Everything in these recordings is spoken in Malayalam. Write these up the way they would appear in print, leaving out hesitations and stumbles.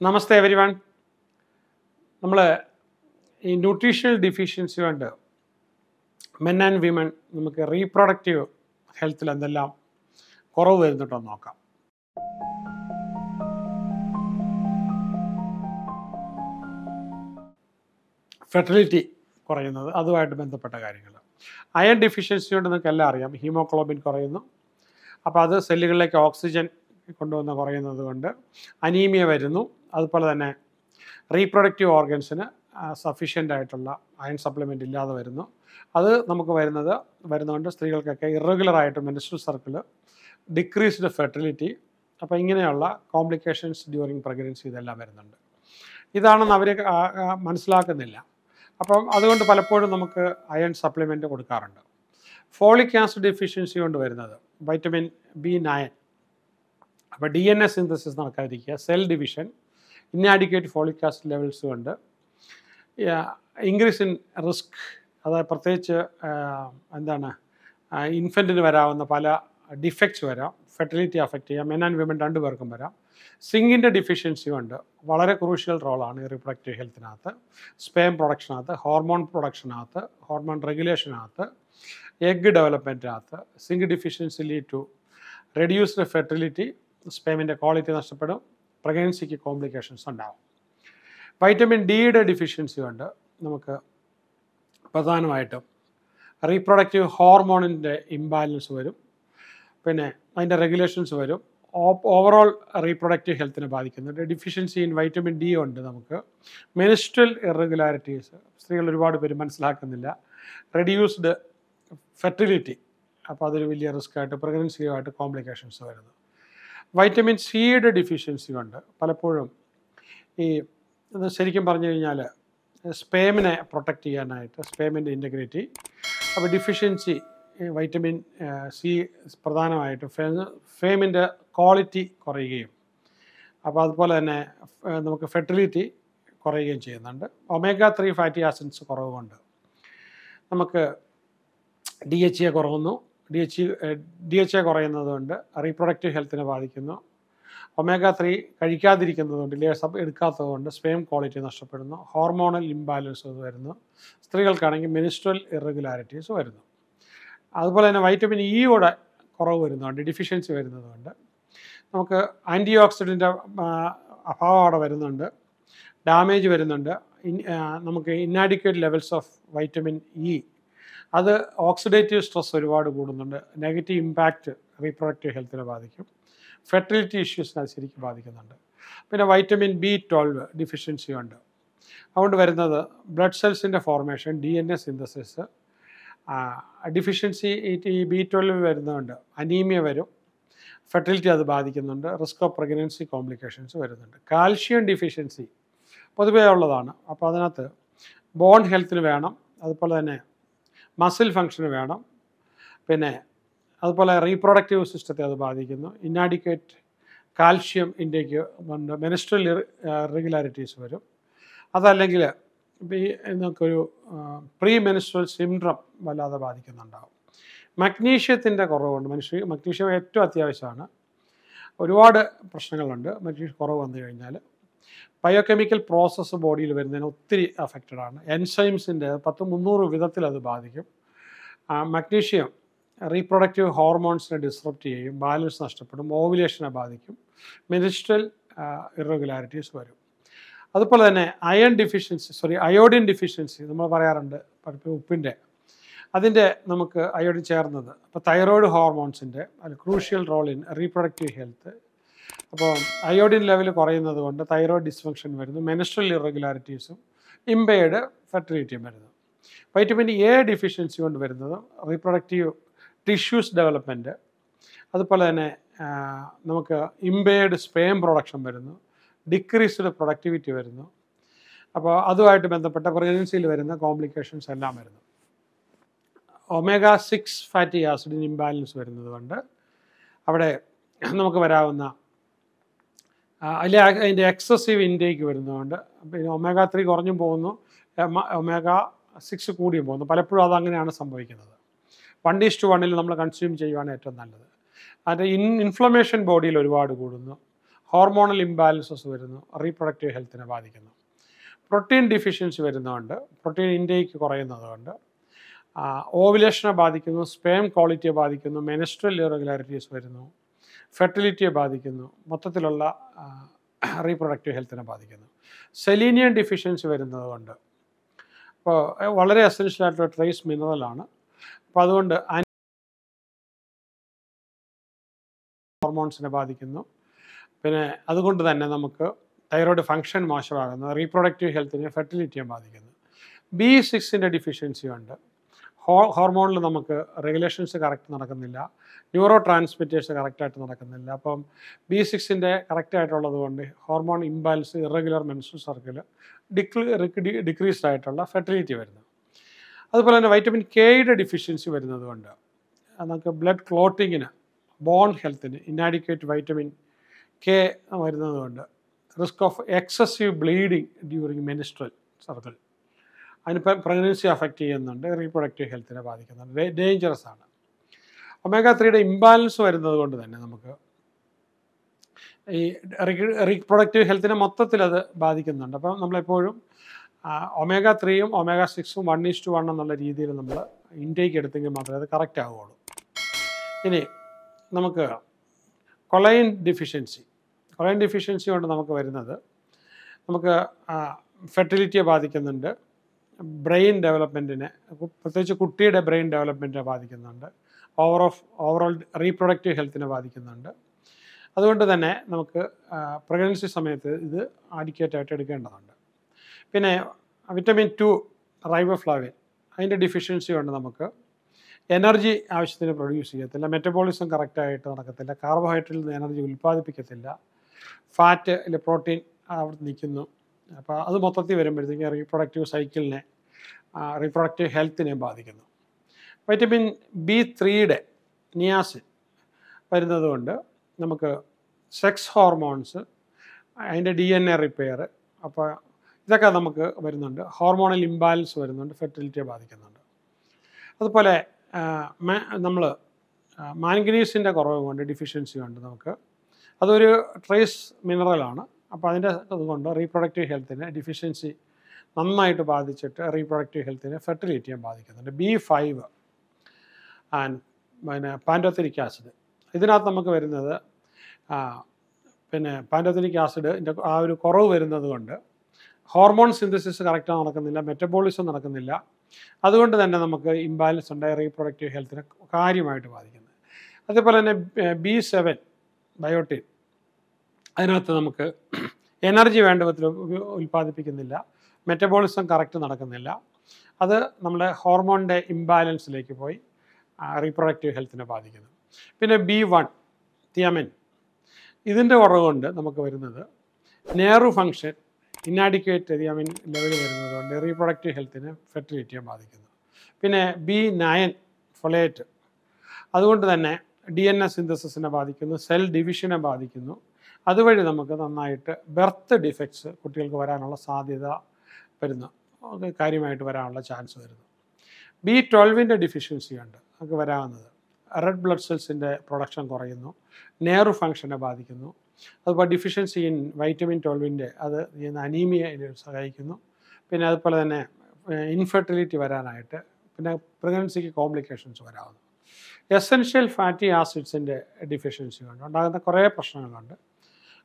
നമസ്തേ എവരിവൺ. നമ്മൾ ഈ ന്യൂട്രീഷണൽ ഡെഫിഷ്യൻസി കൊണ്ട് മെൻ ആൻഡ് വിമൻ നമുക്ക് റീപ്രൊഡക്റ്റീവ് ഹെൽത്തിൽ എന്തെല്ലാം കുറവ് വരുന്നുണ്ടോ നോക്കാം. ഫെർട്ടിലിറ്റി കുറയുന്നത്, അതുമായിട്ട് ബന്ധപ്പെട്ട കാര്യങ്ങൾ. അയൺ ഡെഫിഷ്യൻസി കൊണ്ട് നിങ്ങൾക്ക് എല്ലാം അറിയാം, ഹീമോഗ്ലോബിൻ കുറയുന്നു. അപ്പോൾ അത് സെല്ലുകളിലേക്ക് ഓക്സിജൻ കൊണ്ടുവന്ന് കുറയുന്നത് കൊണ്ട് അനീമിയ വരുന്നു. അതുപോലെ തന്നെ റീപ്രൊഡക്റ്റീവ് സഫീഷ്യൻ്റ് ആയിട്ടുള്ള അയൺ സപ്ലിമെൻ്റ് ഇല്ലാതെ വരുന്നു. അത് നമുക്ക് വരുന്നതുകൊണ്ട് സ്ത്രീകൾക്കൊക്കെ ഇറഗുലറായിട്ട് മെൻസ്ട്രൽ സർക്കിൾ, ഡിക്രീസ്ഡ് ഫെർട്ടിലിറ്റി, അപ്പോൾ ഇങ്ങനെയുള്ള കോംപ്ലിക്കേഷൻസ് ഡ്യൂറിങ് പ്രഗ്നൻസി ഇതെല്ലാം വരുന്നുണ്ട്. ഇതാണെന്ന് അവർ മനസ്സിലാക്കുന്നില്ല. അപ്പം അതുകൊണ്ട് പലപ്പോഴും നമുക്ക് അയൺ സപ്ലിമെൻ്റ് കൊടുക്കാറുണ്ട്. ഫോളിക് ആസിഡ് ഡെഫിഷ്യൻസി കൊണ്ട് വരുന്നത് വൈറ്റമിൻ B9. അപ്പോൾ DNA സിന്തസിസ് നടക്കാതിരിക്കുക, cell division, inadequate folic acid levels കൊണ്ട് ഇൻക്രീസ് ഇൻ റിസ്ക്, അതായത് പ്രത്യേകിച്ച് ഇൻഫൻറ്റിന് വരാവുന്ന പല ഡിഫക്ട്സ് വരാം, ഫെർട്ടിലിറ്റി അഫക്റ്റ് ചെയ്യാം, മെൻ ആൻഡ് വിമൻ രണ്ടുപേർക്കും വരാം. സിങ്കിൻ്റെ ഡിഫിഷ്യൻസി കൊണ്ട് വളരെ ക്രൂഷ്യൽ റോളാണ് ഈ റീപ്രൊഡക്റ്റീവ് ഹെൽത്തിനകത്ത്, സ്പേം പ്രൊഡക്ഷനകത്ത്, ഹോർമോൺ പ്രൊഡക്ഷനകത്ത്, ഹോർമോൺ റെഗുലേഷനകത്ത്, എഗ് ഡെവലപ്മെൻറ്റിനകത്ത്. Zinc deficiency lead to reduced fertility, സ്പേമിൻ്റെ ക്വാളിറ്റി നഷ്ടപ്പെടും, പ്രഗ്നൻസിക്ക് കോംപ്ലിക്കേഷൻസ് ഉണ്ടാകും. വൈറ്റമിൻ ഡിയുടെ ഡെഫിഷ്യൻസി കൊണ്ട് നമുക്ക് പ്രധാനമായിട്ടും റീപ്രൊഡക്റ്റീവ് ഹോർമോണിൻ്റെ ഇംബാലൻസ് വരും, പിന്നെ അതിൻ്റെ റെഗുലേഷൻസ് വരും, ഓവറോൾ റീപ്രൊഡക്റ്റീവ് ഹെൽത്തിനെ ബാധിക്കുന്നുണ്ട്. ഡെഫിഷ്യൻസി ഇൻ വൈറ്റമിൻ ഡി കൊണ്ട് നമുക്ക് മെൻസ്ട്രൽ ഇറഗുലാരിറ്റീസ്, സ്ത്രീകൾ ഒരുപാട് പേര് മനസ്സിലാക്കുന്നില്ല, റെഡ്യൂസ്ഡ് ഫെർട്ടിലിറ്റി, അപ്പോൾ അതൊരു വലിയ റിസ്ക് ആയിട്ട് പ്രഗ്നൻസിയുമായിട്ട് കോംപ്ലിക്കേഷൻസ് വരുന്നു. വൈറ്റമിൻ സിയുടെ ഡെഫിഷ്യൻസി കൊണ്ട് പലപ്പോഴും ഇത് ശരിക്കും പറഞ്ഞു കഴിഞ്ഞാൽ സ്പേമിനെ പ്രൊട്ടക്റ്റ് ചെയ്യാനായിട്ട്, സ്പേമിൻ്റെ ഇൻറ്റഗ്രിറ്റി, അപ്പോൾ ഡെഫിഷ്യൻസി വൈറ്റമിൻ സി പ്രധാനമായിട്ടും ഫേമിൻ്റെ ക്വാളിറ്റി കുറയുകയും, അപ്പോൾ അതുപോലെ തന്നെ നമുക്ക് ഫെർട്ടിലിറ്റി കുറയുകയും ചെയ്യുന്നുണ്ട്. omega-3 ഫാറ്റി ആസിഡ്സ് കുറവുകൊണ്ട് നമുക്ക് DHA കുറയുന്നു. DHA കുറയുന്നത് കൊണ്ട് റീപ്രൊഡക്റ്റീവ് ഹെൽത്തിനെ ബാധിക്കുന്നു. omega-3 കഴിക്കാതിരിക്കുന്നതുകൊണ്ട്, ലേസപ്പ് എടുക്കാത്തതുകൊണ്ട് സ്പേം ക്വാളിറ്റി നഷ്ടപ്പെടുന്നു, ഹോർമോണൽ ഇംബാലൻസ് വരുന്നു, സ്ത്രീകൾക്കാണെങ്കിൽ മെൻസ്ട്രൽ ഇറഗുലാരിറ്റീസ് വരുന്നു. അതുപോലെ തന്നെ വൈറ്റമിൻ ഇയുടെ കുറവ് വരുന്നതുകൊണ്ട്, ഡെഫിഷ്യൻസി വരുന്നതുകൊണ്ട് നമുക്ക് ആൻറ്റി ഓക്സിഡൻ്റ് അഭാവം അവിടെ വരുന്നുണ്ട്, ഡാമേജ് വരുന്നുണ്ട്. നമുക്ക് inadequate levels of vitamin E, അത് ഓക്സിഡേറ്റീവ് സ്ട്രെസ് ഒരുപാട് കൂടുന്നുണ്ട്, നെഗറ്റീവ് ഇമ്പാക്റ്റ് റീപ്രൊഡക്റ്റീവ് ഹെൽത്തിനെ ബാധിക്കും, ഫെർട്ടിലിറ്റി ഇഷ്യൂസിനെ അത് ശരിക്കും ബാധിക്കുന്നുണ്ട്. പിന്നെ വൈറ്റമിൻ B12 ഡെഫിഷ്യൻസി ഉണ്ട്. അതുകൊണ്ട് വരുന്നത് ബ്ലഡ് സെൽസിൻ്റെ ഫോർമേഷൻ, DNA സിന്തസിസ്, ഡെഫിഷ്യൻസി ഈ B12 വരുന്നതുകൊണ്ട് അനീമിയ വരും, ഫെർട്ടിലിറ്റി അത് ബാധിക്കുന്നുണ്ട്, റിസ്ക് ഓഫ് പ്രഗ്നൻസി കോംപ്ലിക്കേഷൻസ് വരുന്നുണ്ട്. കാൽഷ്യം ഡെഫിഷ്യൻസി പൊതുവേ ഉള്ളതാണ്, അപ്പോൾ അതിനകത്ത് ബോൺ ഹെൽത്തിന് വേണം, അതുപോലെ തന്നെ മസിൽ ഫങ്ഷന് വേണം, പിന്നെ അതുപോലെ റീപ്രൊഡക്റ്റീവ് സിസ്റ്റത്തെ അത് ബാധിക്കുന്നു. ഇന്നാഡിക്വേറ്റ് കാൽഷ്യം ഇൻടേക്ക് കൊണ്ട് മെൻസ്ട്രൽ ഇറഗുലാരിറ്റീസ് വരും. അതല്ലെങ്കിൽ നമുക്കൊരു പ്രീ മെൻസ്ട്രൽ സിൻഡ്രം വല്ലാതെ ബാധിക്കുന്നുണ്ടാകും. മഗ്നീഷ്യത്തിൻ്റെ കുറവുണ്ട്. മഗ്നീഷ്യം ഏറ്റവും അത്യാവശ്യമാണ്. ഒരുപാട് പ്രശ്നങ്ങളുണ്ട് മഗ്നീഷ്യം കുറവ് വന്നു കഴിഞ്ഞാൽ. ബയോകെമിക്കൽ പ്രോസസ്സ് ബോഡിയിൽ വരുന്നതിന് ഒത്തിരി അഫക്റ്റഡ് ആണ്. എൻസൈംസിൻ്റെ 300 വിധത്തിൽ അത് ബാധിക്കും. മഗ്നീഷ്യം റീപ്രൊഡക്റ്റീവ് ഹോർമോൺസിനെ ഡിസ്റപ്റ്റ് ചെയ്യും, ബാലൻസ് നഷ്ടപ്പെടും, ഓവുലേഷനെ ബാധിക്കും, മെൻസ്ട്രൽ ഇറഗുലാരിറ്റീസ് വരും. അതുപോലെ തന്നെ അയോഡിൻ ഡെഫിഷ്യൻസി നമ്മൾ പറയാറുണ്ട്, ഉപ്പിൻ്റെ, അതിൻ്റെ നമുക്ക് അയോഡിൻ ചേർന്നത്, അപ്പോൾ തൈറോയ്ഡ് ഹോർമോൺസിൻ്റെ അത് crucial role in reproductive health. അപ്പോൾ അയോഡിൻ ലെവൽ കുറയുന്നത് കൊണ്ട് തൈറോയ്ഡ് ഡിസ്ഫങ്ഷൻ വരുന്നു, മെൻസ്ട്രൽ ഇറഗുലാരിറ്റീസും ഇമ്പയർഡ് ഫെർട്ടിലിറ്റിയും വരുന്നു. വൈറ്റമിൻ എ ഡെഫിഷ്യൻസി കൊണ്ട് വരുന്നത് റീപ്രൊഡക്റ്റീവ് ടിഷ്യൂസ് ഡെവലപ്മെൻറ്റ്, അതുപോലെ തന്നെ നമുക്ക് ഇമ്പയർഡ് സ്പേം പ്രൊഡക്ഷൻ വരുന്നു, ഡിക്രീസ്ഡ് പ്രൊഡക്ടിവിറ്റി വരുന്നു. അപ്പോൾ അതുമായിട്ട് ബന്ധപ്പെട്ട പ്രഗ്നൻസിയിൽ വരുന്ന കോംപ്ലിക്കേഷൻസ് എല്ലാം വരുന്നു. omega-6 ഫാറ്റി ആസിഡിന് ഇംബാലൻസ് വരുന്നത് കൊണ്ട് അവിടെ നമുക്ക് വരാവുന്ന അതിൻ്റെ എക്സസീവ് ഇൻടേക്ക് വരുന്നതുകൊണ്ട് പിന്നെ omega-3 കുറഞ്ഞും പോകുന്നു, omega-6 കൂടിയും പോകുന്നു. പലപ്പോഴും അതങ്ങനെയാണ് സംഭവിക്കുന്നത്. 1:1 നമ്മൾ കൺസ്യൂം ചെയ്യുവാണ് ഏറ്റവും നല്ലത്. അതിൻ്റെ ഇൻഫ്ലമേഷൻ ബോഡിയിൽ ഒരുപാട് കൂടുന്നു, ഹോർമോണൽ ഇംബാലൻസസ് വരുന്നു, റീപ്രൊഡക്റ്റീവ് ഹെൽത്തിനെ ബാധിക്കുന്നു. പ്രോട്ടീൻ ഡിഫിഷ്യൻസി വരുന്നതുകൊണ്ട്, പ്രോട്ടീൻ ഇൻടേക്ക് കുറയുന്നതുകൊണ്ട് ഓവുലേഷനെ ബാധിക്കുന്നു, സ്പേം ക്വാളിറ്റിയെ ബാധിക്കുന്നു, മെൻസ്ട്രൽ ഇറഗുലാരിറ്റീസ് വരുന്നു, ഫെർട്ടിലിറ്റിയെ ബാധിക്കുന്നു, മൊത്തത്തിലുള്ള റീപ്രൊഡക്റ്റീവ് ഹെൽത്തിനെ ബാധിക്കുന്നു. സെലീനിയം ഡിഫിഷ്യൻസി വരുന്നതുകൊണ്ട്, അപ്പോൾ വളരെ എസെൻഷ്യൽ ആയിട്ടുള്ള ട്രേസ് മിനറലാണ്. അപ്പോൾ അതുകൊണ്ട് ഹോർമോൺസിനെ ബാധിക്കുന്നു. പിന്നെ അതുകൊണ്ട് തന്നെ നമുക്ക് തൈറോയ്ഡ് ഫങ്ഷൻ മോശമാകുന്നു, റീപ്രൊഡക്റ്റീവ് ഹെൽത്തിനെ, ഫെർട്ടിലിറ്റിയെ ബാധിക്കുന്നു. B6 ഡിഫിഷ്യൻസി ഉണ്ട്. ഹോർമോണിൽ നമുക്ക് റെഗുലേഷൻസ് കറക്റ്റ് നടക്കുന്നില്ല, ന്യൂറോ ട്രാൻസ്മിറ്റേഴ്സ് കറക്റ്റായിട്ട് നടക്കുന്നില്ല. അപ്പം B6 കറക്റ്റായിട്ടുള്ളത് കൊണ്ട് hormone imbalance, irregular menstrual circle, decreased ആയിട്ടുള്ള ഫെർട്ടിലിറ്റി വരുന്നു. അതുപോലെ തന്നെ വൈറ്റമിൻ കെയുടെ ഡിഫിഷ്യൻസി വരുന്നത് കൊണ്ട് നമുക്ക് ബ്ലഡ് ക്ലോട്ടിങ്ങിന്, ബോൺ ഹെൽത്തിന് ഇന്നാഡിക്വേറ്റ് വൈറ്റമിൻ കെ വരുന്നത് കൊണ്ട് risk of excessive bleeding during menstrual circle, അതിനിപ്പോൾ പ്രഗ്നൻസി അഫക്റ്റ് ചെയ്യുന്നുണ്ട്, റീപ്രൊഡക്റ്റീവ് ഹെൽത്തിനെ ബാധിക്കുന്നുണ്ട്, ഡേഞ്ചറസ് ആണ്. omega-3 ഇംബാലൻസ് വരുന്നത് കൊണ്ട് തന്നെ നമുക്ക് ഈ റീപ്രൊഡക്റ്റീവ് ഹെൽത്തിനെ മൊത്തത്തിൽ അത് ബാധിക്കുന്നുണ്ട്. അപ്പം നമ്മളെപ്പോഴും omega-3 omega-6 1:1 എന്നുള്ള രീതിയിൽ നമ്മൾ ഇൻടേക്ക് എടുത്തെങ്കിൽ മാത്രമേ അത് കറക്റ്റ് ആവുകയുള്ളൂ. ഇനി നമുക്ക് കൊളൈൻ ഡിഫിഷ്യൻസി കൊണ്ട് നമുക്ക് വരുന്നത്, നമുക്ക് ഫെർട്ടിലിറ്റിയെ ബാധിക്കുന്നുണ്ട്, ബ്രെയിൻ ഡെവലപ്മെൻറ്റിനെ, പ്രത്യേകിച്ച് കുട്ടിയുടെ ബ്രെയിൻ ഡെവലപ്മെൻറ്റിനെ ബാധിക്കുന്നുണ്ട്, ഓവറോൾ റീപ്രൊഡക്റ്റീവ് ഹെൽത്തിനെ ബാധിക്കുന്നുണ്ട്. അതുകൊണ്ട് തന്നെ നമുക്ക് പ്രഗ്നൻസി സമയത്ത് ഇത് ആഡിക്വേറ്റായിട്ട് എടുക്കേണ്ടതുണ്ട്. പിന്നെ വിറ്റമിൻ 2 റൈബോഫ്ലാവിൻ, അതിൻ്റെ ഡിഫിഷ്യൻസി കൊണ്ട് നമുക്ക് എനർജി ആവശ്യത്തിന് പ്രൊഡ്യൂസ് ചെയ്യത്തില്ല, മെറ്റബോളിസം കറക്റ്റായിട്ട് നടക്കത്തില്ല, കാർബോഹൈഡ്രേറ്റിൽ നിന്ന് എനർജി ഉൽപ്പാദിപ്പിക്കത്തില്ല, ഫാറ്റ് അല്ലെ പ്രോട്ടീൻ അവിടെ നിൽക്കുന്നു. അപ്പോൾ അത് മൊത്തത്തിൽ വരുമ്പോഴത്തേക്കും റീപ്രൊഡക്റ്റീവ് സൈക്കിളിനെ, റീപ്രൊഡക്റ്റീവ് ഹെൽത്തിനെ ബാധിക്കുന്നു. വൈറ്റമിൻ B3 നിയാസിൻ വരുന്നത് കൊണ്ട് നമുക്ക് സെക്സ് ഹോർമോൺസ്, അതിൻ്റെ DNA റിപ്പയർ, അപ്പോൾ ഇതൊക്കെ നമുക്ക് വരുന്നുണ്ട്. ഹോർമോണൽ ഇംബാലൻസ് വരുന്നുണ്ട്, ഫെർട്ടിലിറ്റിയെ ബാധിക്കുന്നുണ്ട്. അതുപോലെ നമ്മൾ മാംഗനീസിൻ്റെ കുറവ് കൊണ്ട്, ഡിഫിഷ്യൻസി കൊണ്ട് നമുക്ക്, അതൊരു ട്രേസ് മിനറലാണ്. അപ്പോൾ അതിൻ്റെ അതുകൊണ്ട് റീപ്രൊഡക്റ്റീവ് ഹെൽത്തിനെ ഡിഫിഷ്യൻസി നന്നായിട്ട് ബാധിച്ചിട്ട് റീപ്രൊഡക്റ്റീവ് ഹെൽത്തിനെ, ഫെർട്ടിലിറ്റിയെ ബാധിക്കുന്നുണ്ട്. B5 പിന്നെ പാൻറ്റോത്തനിക് ആസിഡ്, ഇതിനകത്ത് നമുക്ക് വരുന്നത് പിന്നെ പാൻറ്റോത്തനിക് ആസിഡിൻ്റെ ആ ഒരു കുറവ് വരുന്നത് കൊണ്ട് ഹോർമോൺ സിന്തസിസ് കറക്റ്റായി നടക്കുന്നില്ല, മെറ്റബോളിസം നടക്കുന്നില്ല. അതുകൊണ്ട് തന്നെ നമുക്ക് ഇംബാലൻസ് ഉണ്ടായ റീപ്രൊഡക്റ്റീവ് ഹെൽത്തിനെ കാര്യമായിട്ട് ബാധിക്കുന്നത്. അതേപോലെ തന്നെ B7 ബയോട്ടിൻ, അതിനകത്ത് നമുക്ക് എനർജി വേണ്ട വിധത്തിൽ ഉൽപ്പാദിപ്പിക്കുന്നില്ല, മെറ്റബോളിസം കറക്റ്റ് നടക്കുന്നില്ല. അത് നമ്മുടെ ഹോർമോണിൻ്റെ ഇംബാലൻസിലേക്ക് പോയി റീപ്രൊഡക്റ്റീവ് ഹെൽത്തിനെ ബാധിക്കുന്നു. പിന്നെ B1 തിയമൻ, ഇതിൻ്റെ കുറവ് കൊണ്ട് നമുക്ക് വരുന്നത് നെർവ് ഫങ്ഷൻ ഇന്നാഡിക്വേറ്റ് തിയമൻ ലെവൽ വരുന്നത് കൊണ്ട് റീപ്രൊഡക്റ്റീവ് ഹെൽത്തിനെ, ഫെർട്ടിലിറ്റിയെ ബാധിക്കുന്നു. പിന്നെ B9 ഫൊലേറ്റ്, അതുകൊണ്ട് തന്നെ DNA സിന്തസിസിനെ ബാധിക്കുന്നു, സെൽ ഡിവിഷനെ ബാധിക്കുന്നു. അതുവഴി നമുക്ക് നന്നായിട്ട് ബർത്ത് ഡിഫക്ട്സ് കുട്ടികൾക്ക് വരാനുള്ള സാധ്യത വരുന്നു, കാര്യമായിട്ട് വരാനുള്ള ചാൻസ് വരുന്നു. B12 ഡിഫിഷ്യൻസി ഉണ്ട് നമുക്ക് വരാവുന്നത്. റെഡ് ബ്ലഡ് സെൽസിൻ്റെ പ്രൊഡക്ഷൻ കുറയുന്നു, നെർവ് ഫങ്ഷനെ ബാധിക്കുന്നു. അതുപോലെ ഡിഫിഷ്യൻസി ഇൻ വൈറ്റമിൻ 12 അത് അനീമിയയിൽ സഹായിക്കുന്നു. പിന്നെ അതുപോലെ തന്നെ ഇൻഫെർട്ടിലിറ്റി വരാനായിട്ട്, പിന്നെ പ്രഗ്നൻസിക്ക് കോംപ്ലിക്കേഷൻസ് വരാവുന്നു. എസെൻഷ്യൽ ഫാറ്റി ആസിഡ്സിൻ്റെ ഡിഫിഷ്യൻസി കൊണ്ട് ഉണ്ടാകുന്ന കുറേ പ്രശ്നങ്ങളുണ്ട്.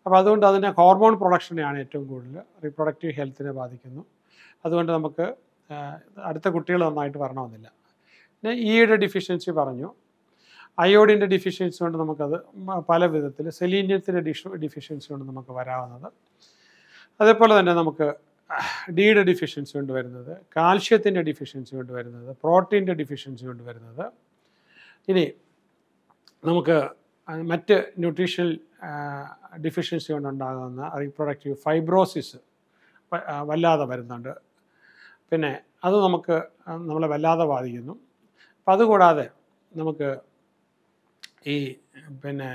അപ്പോൾ അതുകൊണ്ട് അതിൻ്റെ ഹോർമോൺ പ്രൊഡക്ഷനെയാണ് ഏറ്റവും കൂടുതൽ റീപ്രൊഡക്റ്റീവ് ഹെൽത്തിനെ ബാധിക്കുന്നു. അതുകൊണ്ട് നമുക്ക് അടുത്ത കുട്ടികൾ നന്നായിട്ട് വരണമെന്നില്ല. പിന്നെ ഇയുടെ ഡിഫിഷ്യൻസി പറഞ്ഞു, അയോഡിൻ്റെ ഡിഫിഷ്യൻസി കൊണ്ട് നമുക്കത് പല വിധത്തിൽ, സെലീനിയത്തിൻ്റെ ഡിഫിഷ്യൻസി കൊണ്ട് നമുക്ക് വരാവുന്നത്. അതേപോലെ തന്നെ നമുക്ക് ഡിയുടെ ഡിഫിഷ്യൻസി കൊണ്ട് വരുന്നത്, കാൽഷ്യത്തിൻ്റെ ഡിഫിഷ്യൻസി കൊണ്ട് വരുന്നത്, പ്രോട്ടീൻ്റെ ഡിഫിഷ്യൻസി കൊണ്ട് വരുന്നത്. ഇനി നമുക്ക് മറ്റ് ന്യൂട്രീഷണൽ ഡിഫിഷ്യൻസി കൊണ്ടുണ്ടാകുന്ന റീപ്രൊഡക്റ്റീവ് ഫൈബ്രോസിസ് വല്ലാതെ വരുന്നുണ്ട്. പിന്നെ അത് നമുക്ക് നമ്മളെ വല്ലാതെ ബാധിക്കുന്നു. അപ്പം അതുകൂടാതെ നമുക്ക് ഈ പിന്നെ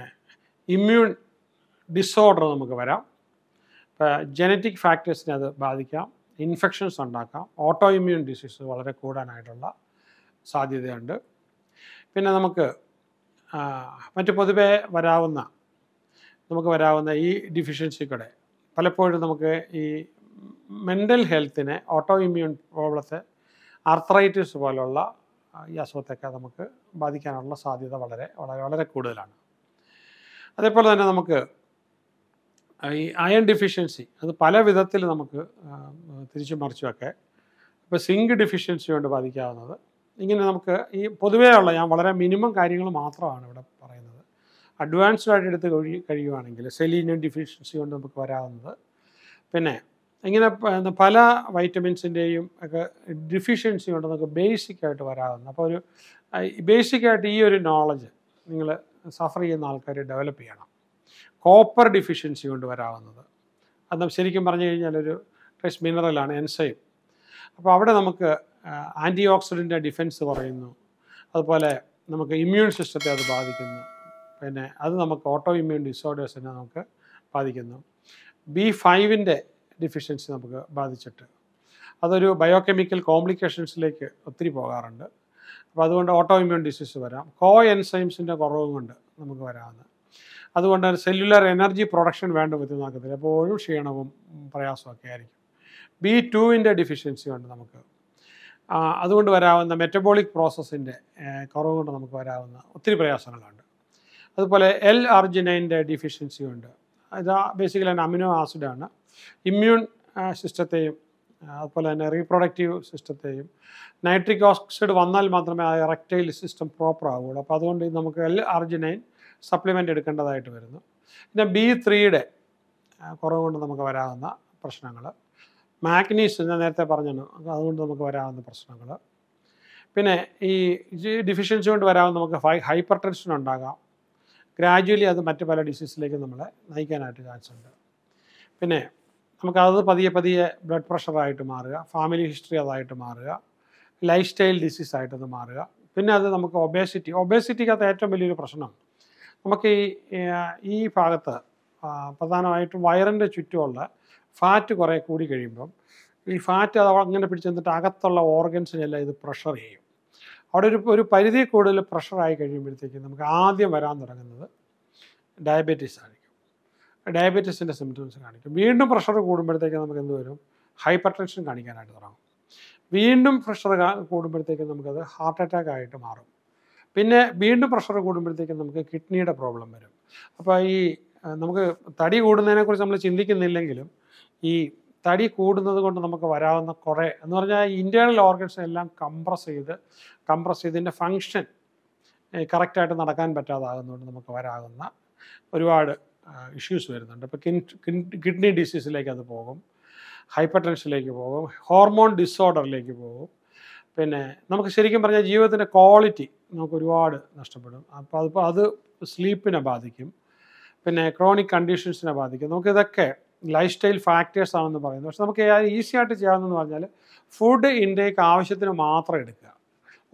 ഇമ്മ്യൂൺ ഡിസോർഡർ നമുക്ക് വരാം. ഇപ്പോൾ ജനറ്റിക് ഫാക്ടേഴ്സിനെ അത് ബാധിക്കാം, ഇൻഫെക്ഷൻസ് ഉണ്ടാക്കാം, ഓട്ടോ ഇമ്മ്യൂൺ ഡിസീസ് വളരെ കൂടാനായിട്ടുള്ള സാധ്യതയുണ്ട്. പിന്നെ നമുക്ക് മറ്റ് പൊതുവെ വരാവുന്ന നമുക്ക് വരാവുന്ന ഈ ഡെഫിഷ്യൻസി കൂടെ പലപ്പോഴും നമുക്ക് ഈ മെൻ്റൽ ഹെൽത്തിനെ, ഓട്ടോ ഇമ്മ്യൂൺ പ്രോബ്ലത്തെ, ആർത്രൈറ്റിസ് പോലുള്ള ഈ അസുഖത്തൊക്കെ നമുക്ക് ബാധിക്കാനുള്ള സാധ്യത വളരെ വളരെ വളരെ കൂടുതലാണ്. അതേപോലെ തന്നെ നമുക്ക് ഈ അയൺ ഡെഫിഷ്യൻസി അത് പല വിധത്തിൽ നമുക്ക് തിരിച്ചു മറിച്ചുമൊക്കെ, ഇപ്പോൾ സിങ്ക് ഡെഫിഷ്യൻസി കൊണ്ട് ബാധിക്കാവുന്നത്. ഇങ്ങനെ നമുക്ക് ഈ പൊതുവേ ഞാൻ വളരെ മിനിമം കാര്യങ്ങൾ മാത്രമാണ് ഇവിടെ പറയുന്നത്. അഡ്വാൻസ്ഡ് ആയിട്ട് എടുത്ത് കഴിയുവാണെങ്കിൽ സെലീനിയം ഡെഫിഷ്യൻസി കൊണ്ട് നമുക്ക് വരാവുന്നത്, പിന്നെ ഇങ്ങനെ പല വൈറ്റമിൻസിൻ്റെയും ഒക്കെ ഡെഫിഷ്യൻസി കൊണ്ട് നമുക്ക് ബേസിക്കായിട്ട് വരാവുന്ന. അപ്പോൾ ഒരു ബേസിക്കായിട്ട് ഈ ഒരു നോളജ് നിങ്ങൾ സഫർ ചെയ്യുന്ന ആൾക്കാർ ഡെവലപ്പ് ചെയ്യണം. കോപ്പർ ഡെഫിഷ്യൻസി കൊണ്ട് വരാവുന്നത്, അത് ശരിക്കും പറഞ്ഞു കഴിഞ്ഞാൽ ഒരു ട്രേസ് മിനറലാണ്, എൻസൈം. അപ്പോൾ അവിടെ നമുക്ക് ആൻറ്റി ഓക്സിഡൻ്റ് ഡിഫെൻസ് കുറയുന്നു, അതുപോലെ നമുക്ക് ഇമ്മ്യൂൺ സിസ്റ്റത്തെ അത് ബാധിക്കുന്നു, പിന്നെ അത് നമുക്ക് ഓട്ടോ ഇമ്മ്യൂൺ ഡിസോർഡേഴ്സിനെ നമുക്ക് ബാധിക്കുന്നു. B5 ഡെഫിഷ്യൻസി നമുക്ക് ബാധിച്ചിട്ട് അതൊരു ബയോകെമിക്കൽ കോംപ്ലിക്കേഷൻസിലേക്ക് ഒത്തിരി പോകാറുണ്ട്. അപ്പോൾ അതുകൊണ്ട് ഓട്ടോ ഇമ്മ്യൂൺ ഡിസീസ് വരാം. എൻസൈംസിൻ്റെ കുറവും കൊണ്ട് നമുക്ക് വരാവുന്നത്. അതുകൊണ്ട് സെല്ലുലാർ എനർജി പ്രൊഡക്ഷൻ വേണ്ട വിധമാക്കത്തില്ല, എപ്പോഴും ക്ഷീണവും പ്രയാസമൊക്കെ ആയിരിക്കും. B2 ഡെഫിഷ്യൻസി കൊണ്ട് നമുക്ക് അതുകൊണ്ട് വരാവുന്ന മെറ്റബോളിക് പ്രോസസ്സിൻ്റെ കുറവ് കൊണ്ട് നമുക്ക് വരാവുന്ന ഒത്തിരി പ്രയാസങ്ങളുണ്ട്. അതുപോലെ L-അർജിനൈൻ്റെ ഡെഫിഷ്യൻസി ഉണ്ട്. ഇത് ബേസിക്കലി അമിനോ ആസിഡാണ്. ഇമ്മ്യൂൺ സിസ്റ്റത്തെയും അതുപോലെ തന്നെ റീപ്രൊഡക്റ്റീവ് സിസ്റ്റത്തെയും, നൈട്രിക് ഓക്സൈഡ് വന്നാൽ മാത്രമേ ആ എറക്റ്റൈൽ സിസ്റ്റം പ്രോപ്പർ ആവുകയുള്ളൂ. അപ്പോൾ അതുകൊണ്ട് നമുക്ക് L-അർജിനൈൻ സപ്ലിമെൻ്റ് എടുക്കേണ്ടതായിട്ട് വരുന്നു. പിന്നെ B3 കുറവ് കൊണ്ട് നമുക്ക് വരാവുന്ന പ്രശ്നങ്ങൾ, മാഗ്നീസ് ഞാൻ നേരത്തെ പറഞ്ഞാണ്, അതുകൊണ്ട് നമുക്ക് വരാവുന്ന പ്രശ്നങ്ങൾ. പിന്നെ ഈ ഡെഫിഷ്യൻസി കൊണ്ട് വരാവുന്ന നമുക്ക് ഹൈപ്പർ ടെൻഷൻ ഉണ്ടാകാം. ഗ്രാജുവലി അത് മറ്റ് പല ഡിസീസിലേക്ക് നമ്മളെ നയിക്കാനായിട്ട് ചാൻസ് ഉണ്ട്. പിന്നെ നമുക്കത് പതിയെ പതിയെ ബ്ലഡ് പ്രഷറായിട്ട് മാറുക, ഫാമിലി ഹിസ്റ്ററി അതായിട്ട് മാറുക, ലൈഫ് സ്റ്റൈൽ ഡിസീസായിട്ടത് മാറുക. പിന്നെ അത് നമുക്ക് ഒബേസിറ്റിക്കകത്ത് ഏറ്റവും വലിയൊരു പ്രശ്നം നമുക്ക് ഈ ഭാഗത്ത് പ്രധാനമായിട്ടും വയറിൻ്റെ ചുറ്റുമുള്ള ഫാറ്റ് കുറേ കൂടി കഴിയുമ്പം ഈ ഫാറ്റ് അത് അങ്ങനെ പിടിച്ചു നിന്നിട്ട് അകത്തുള്ള ഓർഗൻസിനെല്ലാം ഇത് പ്രഷർ ചെയ്യും. അവിടെ ഒരു പരിധി കൂടുതൽ പ്രഷറായി കഴിയുമ്പോഴത്തേക്കും നമുക്ക് ആദ്യം വരാൻ തുടങ്ങുന്നത് ഡയബറ്റീസ് ആയിരിക്കും. ഡയബറ്റീസിൻ്റെ സിംറ്റംസ് കാണിക്കും. വീണ്ടും പ്രഷർ കൂടുമ്പോഴത്തേക്കും നമുക്ക് എന്ത് വരും? ഹൈപ്പർ ടെൻഷൻ കാണിക്കാനായിട്ട് തുടങ്ങും. വീണ്ടും പ്രഷർ കൂടുമ്പോഴത്തേക്കും നമുക്കത് ഹാർട്ട് അറ്റാക്ക് ആയിട്ട് മാറും. പിന്നെ വീണ്ടും പ്രഷർ കൂടുമ്പോഴത്തേക്കും നമുക്ക് കിഡ്നിയുടെ പ്രോബ്ലം വരും. അപ്പോൾ നമുക്ക് തടി കൂടുന്നതിനെക്കുറിച്ച് നമ്മൾ ചിന്തിക്കുന്നില്ലെങ്കിലും ഈ തടി കൂടുന്നത് കൊണ്ട് നമുക്ക് വരാവുന്ന കുറേ എന്ന് പറഞ്ഞാൽ ഇൻറ്റേർണൽ ഓർഗൻസ് എല്ലാം കംപ്രസ് ചെയ്ത് ഇതിൻ്റെ ഫങ്ഷൻ കറക്റ്റായിട്ട് നടക്കാൻ പറ്റാതാകുന്നതുകൊണ്ട് നമുക്ക് വരാകുന്ന ഒരുപാട് ഇഷ്യൂസ് വരുന്നുണ്ട്. ഇപ്പോൾ കിഡ്നി ഡിസീസിലേക്ക് അത് പോകും, ഹൈപ്പർ ടെൻഷനിലേക്ക് പോകും, ഹോർമോൺ ഡിസോർഡറിലേക്ക് പോകും. പിന്നെ നമുക്ക് ശരിക്കും പറഞ്ഞാൽ ജീവിതത്തിൻ്റെ ക്വാളിറ്റി നമുക്ക് ഒരുപാട് നഷ്ടപ്പെടും. അപ്പോൾ അത് സ്ലീപ്പിനെ ബാധിക്കും, പിന്നെ ക്രോണിക് കണ്ടീഷൻസിനെ ബാധിക്കും. നമുക്കിതൊക്കെ ലൈഫ് സ്റ്റൈൽ ഫാക്ടേഴ്സ് ആണെന്ന് പറയുന്നത്. പക്ഷെ നമുക്ക് ഈസി ആയിട്ട് ചെയ്യാമെന്ന് പറഞ്ഞാൽ ഫുഡ് ഇൻടേക്ക് ആവശ്യത്തിന് മാത്രം എടുക്കുക,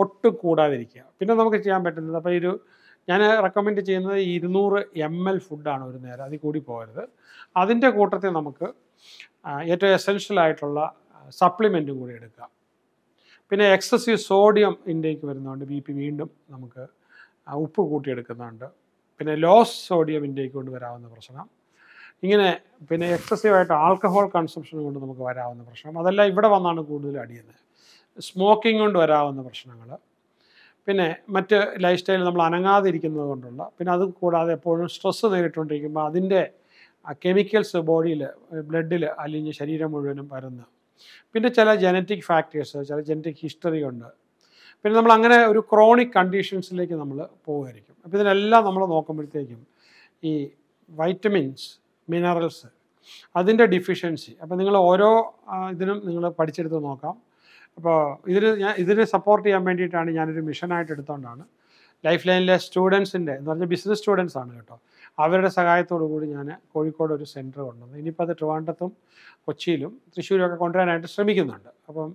ഒട്ടും കൂടാതിരിക്കുക. പിന്നെ നമുക്ക് ചെയ്യാൻ പറ്റുന്നത്, അപ്പോൾ ഞാൻ റെക്കമെൻഡ് ചെയ്യുന്നത് 200 ml ഫുഡാണ് ഒരു നേരം, അതിൽ കൂടി പോകരുത്. അതിൻ്റെ കൂട്ടത്തിൽ നമുക്ക് ഏറ്റവും എസെൻഷ്യൽ ആയിട്ടുള്ള സപ്ലിമെൻറ്റും കൂടി എടുക്കുക. പിന്നെ എക്സസീവ് സോഡിയം ഇൻടേക്ക് വരുന്നതുകൊണ്ട് BP വീണ്ടും നമുക്ക് ഉപ്പ് കൂട്ടിയെടുക്കുന്നുണ്ട്. പിന്നെ ലോസ് സോഡിയം ഇൻടേക്ക് കൊണ്ട് വരാവുന്ന പ്രശ്നം, ഇങ്ങനെ പിന്നെ എക്സസീവായിട്ട് ആൽക്കഹോൾ കൺസംഷൻ കൊണ്ട് നമുക്ക് വരാവുന്ന പ്രശ്നം, അതെല്ലാം ഇവിടെ വന്നാണ് കൂടുതൽ അടിയുന്നത്. സ്മോക്കിംഗ് കൊണ്ട് വരാവുന്ന പ്രശ്നങ്ങൾ, പിന്നെ മറ്റ് ലൈഫ് സ്റ്റൈൽ നമ്മൾ അനങ്ങാതിരിക്കുന്നത് കൊണ്ടുള്ള, പിന്നെ അത് കൂടാതെ എപ്പോഴും സ്ട്രെസ്സ് നേരിട്ടുകൊണ്ടിരിക്കുമ്പോൾ അതിൻ്റെ കെമിക്കൽസ് ബോഡിയിൽ ബ്ലഡിൽ അലിഞ്ഞ് ശരീരം മുഴുവനും പരന്ന്, പിന്നെ ചില ജനറ്റിക് ഫാക്ടേഴ്സ്, ചില ജനറ്റിക് ഹിസ്റ്ററി ഉണ്ട്. പിന്നെ നമ്മൾ അങ്ങനെ ഒരു ക്രോണിക് കണ്ടീഷൻസിലേക്ക് നമ്മൾ പോവുമായിരിക്കും. അപ്പോൾ ഇതിനെല്ലാം നമ്മൾ നോക്കുമ്പോഴത്തേക്കും ഈ വൈറ്റമിൻസ്, മിനറൽസ്, അതിൻ്റെ ഡിഫിഷ്യൻസി, അപ്പോൾ നിങ്ങൾ ഓരോ ഇതിനും നിങ്ങൾ പഠിച്ചെടുത്ത് നോക്കാം. അപ്പോൾ ഇതിന് സപ്പോർട്ട് ചെയ്യാൻ വേണ്ടിയിട്ടാണ് ഞാനൊരു മിഷനായിട്ട് എടുത്തുകൊണ്ടാണ് ലൈഫ് ലൈനിലെ സ്റ്റുഡൻസിൻ്റെ എന്ന് പറഞ്ഞാൽ ബിസിനസ് സ്റ്റുഡൻസ് ആണ് കേട്ടോ, അവരുടെ സഹായത്തോടു കൂടി ഞാൻ കോഴിക്കോട് ഒരു സെൻറ്റർ കൊണ്ടുവന്നു. ഇനിയിപ്പോൾ അത് ട്രിവാൻഡ്രത്തും കൊച്ചിയിലും തൃശ്ശൂരൊക്കെ കൊണ്ടുവരാനായിട്ട് ശ്രമിക്കുന്നുണ്ട്. അപ്പം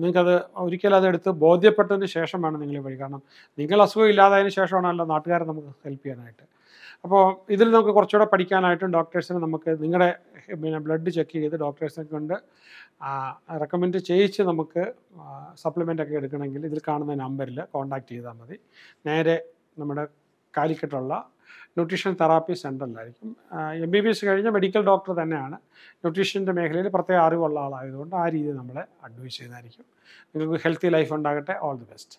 നിങ്ങൾക്കത് ഒരിക്കലും അതെടുത്ത് ബോധ്യപ്പെട്ടതിന് ശേഷം വേണം നിങ്ങൾ വഴി, കാരണം നിങ്ങൾ അസുഖം ഇല്ലാതായതിനു ശേഷമാണല്ലോ നാട്ടുകാരെ നമുക്ക് ഹെൽപ്പ് ചെയ്യാനായിട്ട്. അപ്പോൾ ഇതിൽ നമുക്ക് കുറച്ചുകൂടെ പഠിക്കാനായിട്ടും ഡോക്ടേഴ്സിനെ നമുക്ക് നിങ്ങളുടെ ബ്ലഡ് ചെക്ക് ചെയ്ത് ഡോക്ടേഴ്സിനെ കൊണ്ട് റെക്കമെൻഡ് ചെയ്യിച്ച് നമുക്ക് സപ്ലിമെൻ്റൊക്കെ എടുക്കണമെങ്കിൽ ഇതിൽ കാണുന്ന നമ്പറിൽ കോൺടാക്റ്റ് ചെയ്താൽ മതി. നേരെ നമ്മുടെ കാലിക്കറ്റുള്ള ന്യൂട്രീഷൻ തെറാപ്പി സെൻ്ററിലായിരിക്കും. MBBS കഴിഞ്ഞ മെഡിക്കൽ ഡോക്ടർ തന്നെയാണ്. ന്യൂട്രീഷൻ്റെ മേഖലയിൽ പ്രത്യേക അറിവുള്ള ആളായതുകൊണ്ട് ആ രീതിയിൽ നമ്മളെ അഡ്വൈസ് ചെയ്യുന്നതായിരിക്കും. നിങ്ങൾക്ക് ഹെൽത്തി ലൈഫ് ഉണ്ടാകട്ടെ. All the best.